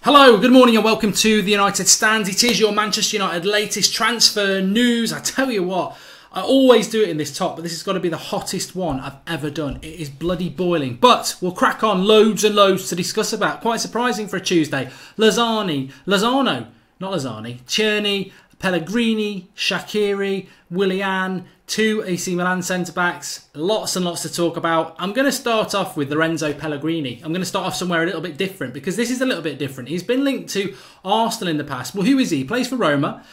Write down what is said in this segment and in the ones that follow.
Hello, good morning and welcome to the United Stand. It is your Manchester United latest transfer news. I tell you what, I always do it in this top, but this has got to be the hottest one I've ever done. It is bloody boiling, but we'll crack on. Loads and loads to discuss about. Quite surprising for a Tuesday. Tierney, Pellegrini, Shaqiri, Willian, two AC Milan centre-backs. Lots and lots to talk about. I'm going to start off with Lorenzo Pellegrini. I'm going to start off somewhere a little bit different because this is a little bit different. He's been linked to Arsenal in the past. Well, who is he? He plays for Roma.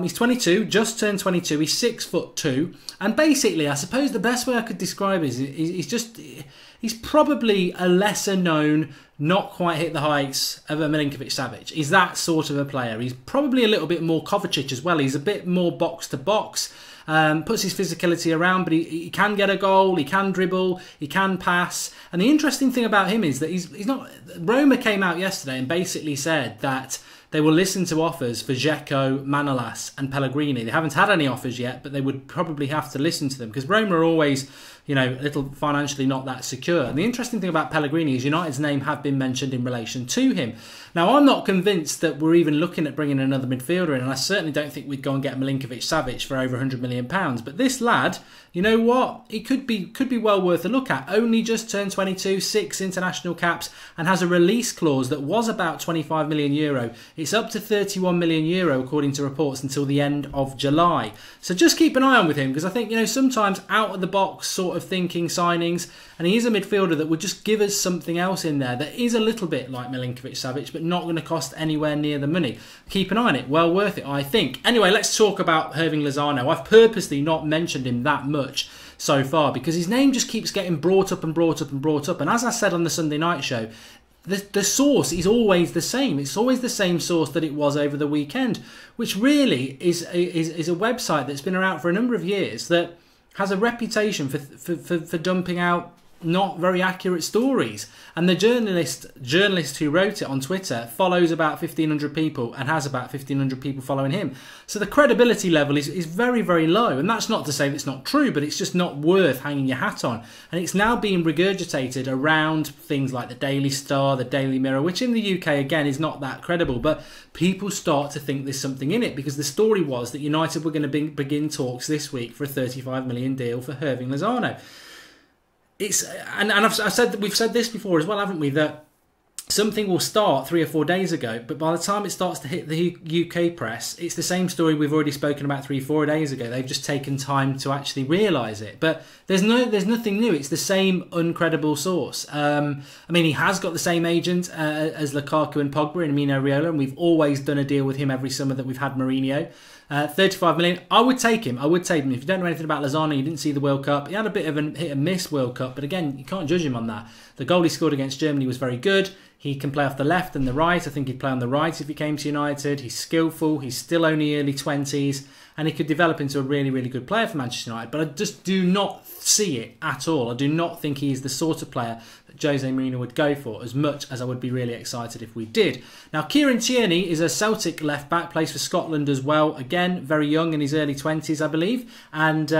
He's 22, just turned 22. He's 6'2". And basically, I suppose the best way I could describe it is he's probably a lesser known, not quite hit the heights of a Milinkovic-Savic. He's that sort of a player. He's probably a little bit more Kovacic as well. He's a bit more box-to-box. Puts his physicality around, but he can get a goal, he can dribble, he can pass. And the interesting thing about him is that he's not... Roma came out yesterday and basically said that they will listen to offers for Dzeko, Manolas and Pellegrini. They haven't had any offers yet, but they would probably have to listen to them because Roma are always, a little financially not that secure. And the interesting thing about Pellegrini is United's name have been mentioned in relation to him. Now, I'm not convinced that we're even looking at bringing another midfielder in, and I certainly don't think we'd go and get Milinkovic-Savic for over £100 million. But this lad, you know what? He could be well worth a look at. Only just turned 22, 6 international caps, and has a release clause that was about €25 million. It's up to €31 million according to reports until the end of July. So just keep an eye on with him because I think, sometimes out of the box sort of thinking signings, and he is a midfielder that would just give us something else in there that is a little bit like Milinkovic-Savic, but not going to cost anywhere near the money. Keep an eye on it. Well worth it, I think. Anyway, let's talk about Hirving Lozano. I've purposely not mentioned him that much so far because his name just keeps getting brought up and brought up and brought up. And as I said on the Sunday night show, the source is always the same. It's always the same source that it was over the weekend, which really is a website that's been around for a number of years that has a reputation for dumping out not very accurate stories. And the journalist who wrote it on Twitter follows about 1,500 people and has about 1,500 people following him. So the credibility level is very, very low. And that's not to say that it's not true, but it's just not worth hanging your hat on. And it's now being regurgitated around things like the Daily Star, the Daily Mirror, which in the UK, again, is not that credible. But people start to think there's something in it because the story was that United were going to begin talks this week for a £35 million deal for Hirving Lozano. We've said this before as well, haven't we? That something will start 3 or 4 days ago, but by the time it starts to hit the UK press, it's the same story we've already spoken about 3 or 4 days ago. They've just taken time to actually realise it. But there's nothing new. It's the same uncredible source. He has got the same agent as Lukaku and Pogba and Mino Raiola, and we've always done a deal with him every summer that we've had Mourinho. 35 million. I would take him. If you don't know anything about Lozano, you didn't see the World Cup. He had a bit of a hit and miss World Cup, but again, you can't judge him on that. The goal he scored against Germany was very good. He can play off the left and the right. I think he'd play on the right if he came to United. He's skillful. He's still only early 20s. And he could develop into a really, really good player for Manchester United. But I just do not see it at all. I do not think he is the sort of player that Jose Mourinho would go for, as much as I would be really excited if we did. Now, Tierney is a Celtic left-back, plays for Scotland as well. Again, very young, in his early 20s, I believe. And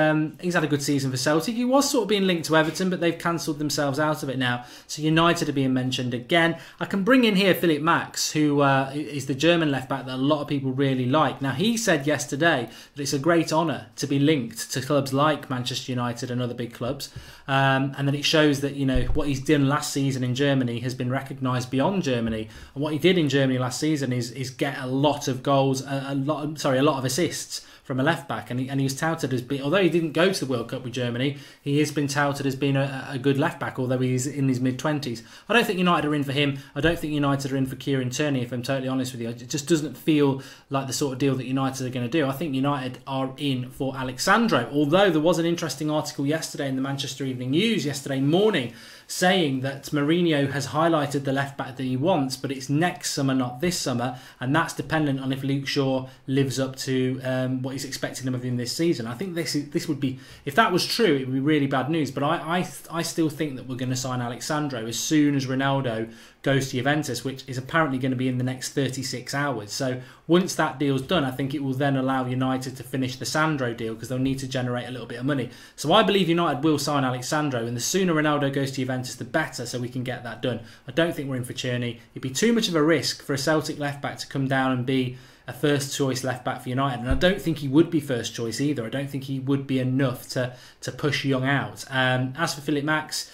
he's had a good season for Celtic. He was sort of being linked to Everton, but they've cancelled themselves out of it now. So United are being mentioned again. I can bring in here Philipp Max, who is the German left-back that a lot of people really like. Now, he said yesterday that it's a great honour to be linked to clubs like Manchester United and other big clubs, and that it shows that what he's done last season in Germany has been recognised beyond Germany. And what he did in Germany last season is get a lot of goals, a lot of assists from a left back, and he was touted as being, although he didn't go to the World Cup with Germany, he has been touted as being a good left back, although he's in his mid-20s. I don't think United are in for him. I don't think United are in for Tierney, if I'm totally honest with you. It just doesn't feel like the sort of deal that United are going to do. I think United are in for Alexandro, although there was an interesting article yesterday in the Manchester Evening News yesterday morning saying that Mourinho has highlighted the left back that he wants, but it's next summer, not this summer, and that's dependent on if Luke Shaw lives up to what he's expecting of him this season. I think this would be, if that was true, it would be really bad news. But I still think that we're going to sign Alexandro as soon as Ronaldo goes to Juventus, which is apparently going to be in the next 36 hours. So once that deal's done, I think it will then allow United to finish the Sandro deal, because they'll need to generate a little bit of money. So I believe United will sign Alexandro, and the sooner Ronaldo goes to Juventus, the better, so we can get that done. I don't think we're in for Tierney. It'd be too much of a risk for a Celtic left-back to come down and be a first-choice left-back for United, and I don't think he would be first choice either. I don't think he would be enough to push Young out. As for Philip Max,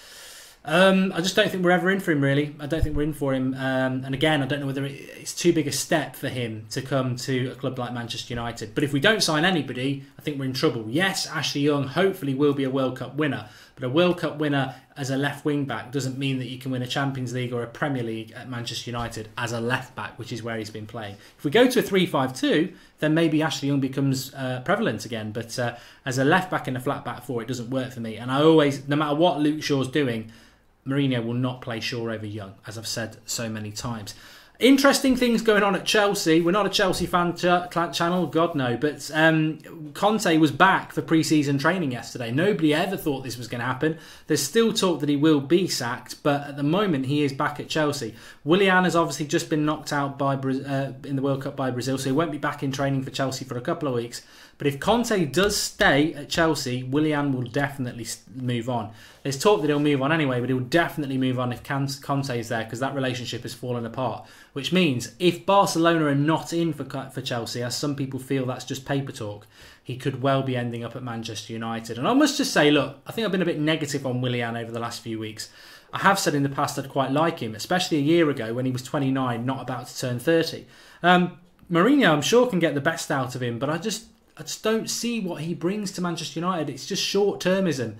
I just don't think we're ever in for him, really. I don't think we're in for him. And again, I don't know whether it's too big a step for him to come to a club like Manchester United. But if we don't sign anybody, I think we're in trouble. Yes, Ashley Young hopefully will be a World Cup winner. But a World Cup winner as a left wing back doesn't mean that you can win a Champions League or a Premier League at Manchester United as a left back, which is where he's been playing. If we go to a 3-5-2, then maybe Ashley Young becomes prevalent again. But as a left back and a flat back four, it doesn't work for me. And I always, no matter what Luke Shaw's doing, Mourinho will not play Shaw over Young, as I've said so many times. Interesting things going on at Chelsea. We're not a Chelsea fan channel, God no, but Conte was back for pre-season training yesterday. Nobody ever thought this was going to happen. There's still talk that he will be sacked, but at the moment he is back at Chelsea. Willian has obviously just been knocked out by in the World Cup by Brazil, so he won't be back in training for Chelsea for a couple of weeks. But if Conte does stay at Chelsea, Willian will definitely move on. There's talk that he'll move on anyway, but he'll definitely move on if Conte is there, because that relationship has fallen apart. Which means if Barcelona are not in for Chelsea, as some people feel that's just paper talk, he could well be ending up at Manchester United. And I must just say, look, I think I've been a bit negative on Willian over the last few weeks. I have said in the past I'd quite like him, especially a year ago when he was 29, not about to turn 30. Mourinho, I'm sure, can get the best out of him, but I just don't see what he brings to Manchester United. It's just short-termism.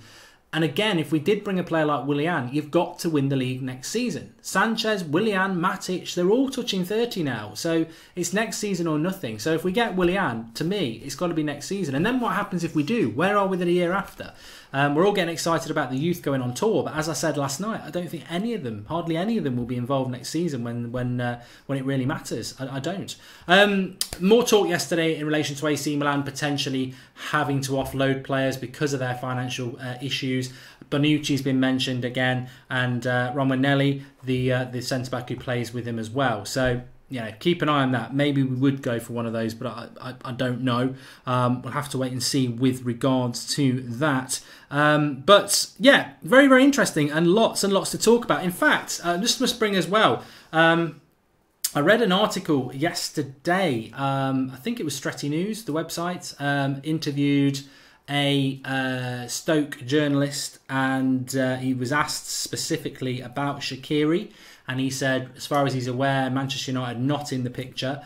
And again, if we did bring a player like Willian, you've got to win the league next season. Sanchez, Willian, Matic, they're all touching 30 now. So it's next season or nothing. So if we get Willian, to me, it's got to be next season. And then what happens if we do? Where are we the year after? We're all getting excited about the youth going on tour, but as I said last night, I don't think any of them, hardly any of them, will be involved next season when it really matters. I don't. More talk yesterday in relation to AC Milan potentially having to offload players because of their financial issues. Bonucci's been mentioned again, and Romanelli, the centre back who plays with him as well. So, yeah, keep an eye on that. Maybe we would go for one of those, but I don't know. We'll have to wait and see with regards to that. But yeah, very, very interesting and lots to talk about. In fact, just must bring as well. I read an article yesterday. I think it was Stretty News, the website, interviewed a Stoke journalist, and he was asked specifically about Shaqiri. And he said, as far as he's aware, Manchester United not in the picture,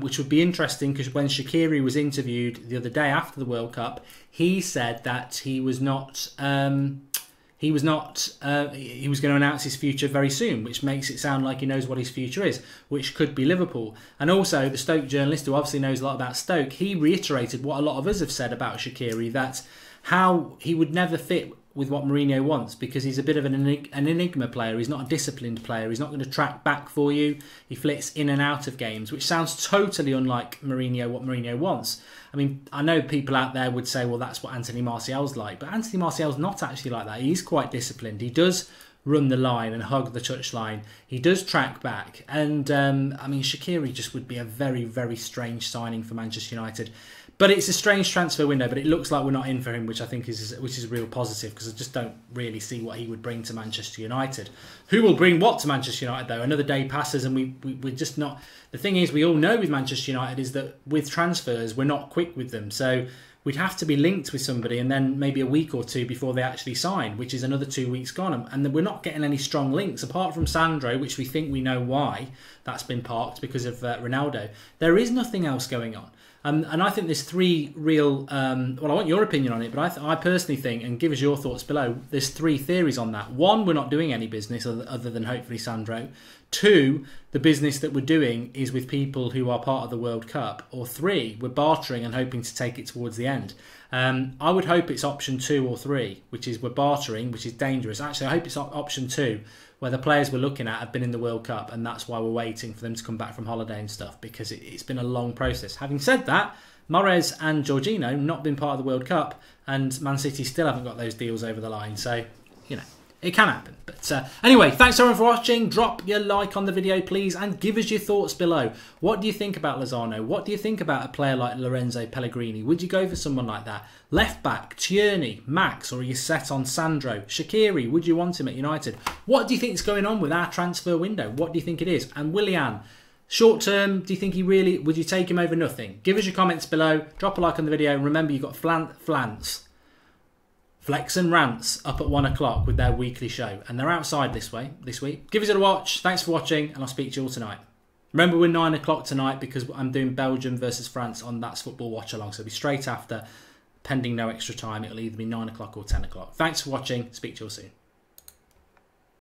which would be interesting because when Shaqiri was interviewed the other day after the World Cup, he said that he was going to announce his future very soon, which makes it sound like he knows what his future is, which could be Liverpool. And also, the Stoke journalist, who obviously knows a lot about Stoke, he reiterated what a lot of us have said about Shaqiri, that how he would never fit with what Mourinho wants, because he's a bit of an enigma player. He's not a disciplined player. He's not going to track back for you. He flits in and out of games, which sounds totally unlike Mourinho, what Mourinho wants. I mean, I know people out there would say, well, that's what Anthony Martial's like. But Anthony Martial's not actually like that. He's quite disciplined. He does run the line and hug the touchline. He does track back. And, I mean, Shaqiri just would be a very, very strange signing for Manchester United. But it's a strange transfer window, but it looks like we're not in for him, which I think is a real positive, because I just don't really see what he would bring to Manchester United. Who will bring what to Manchester United, though? Another day passes and we're just not... The thing is, we all know with Manchester United is that with transfers, we're not quick with them. So we'd have to be linked with somebody and then maybe a week or two before they actually sign, which is another 2 weeks gone. And we're not getting any strong links, apart from Sandro, which we think we know why that's been parked because of Ronaldo. There is nothing else going on. And I think there's three real... well, I want your opinion on it, but I personally think, and give us your thoughts below, there's three theories on that. One, we're not doing any business other than hopefully Sandro. Two, the business that we're doing is with people who are part of the World Cup. Or three, we're bartering and hoping to take it towards the end. I would hope it's option 2 or 3, which is we're bartering, which is dangerous. Actually, I hope it's option 2, where the players we're looking at have been in the World Cup, and that's why we're waiting for them to come back from holiday and stuff, because it's been a long process. Having said that, Mahrez and Jorginho not been part of the World Cup, and Man City still haven't got those deals over the line. So, you know, it can happen. But anyway, thanks everyone for watching. Drop your like on the video, please, and give us your thoughts below. What do you think about Lozano? What do you think about a player like Lorenzo Pellegrini? Would you go for someone like that? Left back, Tierney, Max, or are you set on Sandro? Shaqiri, would you want him at United? What do you think is going on with our transfer window? What do you think it is? And Willian, short term, do you think he really, would you take him over nothing? Give us your comments below. Drop a like on the video. And remember, you've got Flex and Rants up at 1 o'clock with their weekly show. And they're outside this week. Give us a watch. Thanks for watching, and I'll speak to you all tonight. Remember, we're 9 o'clock tonight because I'm doing Belgium versus France on That's Football Watch Along. So it'll be straight after, pending no extra time. It'll either be 9 o'clock or 10 o'clock. Thanks for watching. Speak to you all soon.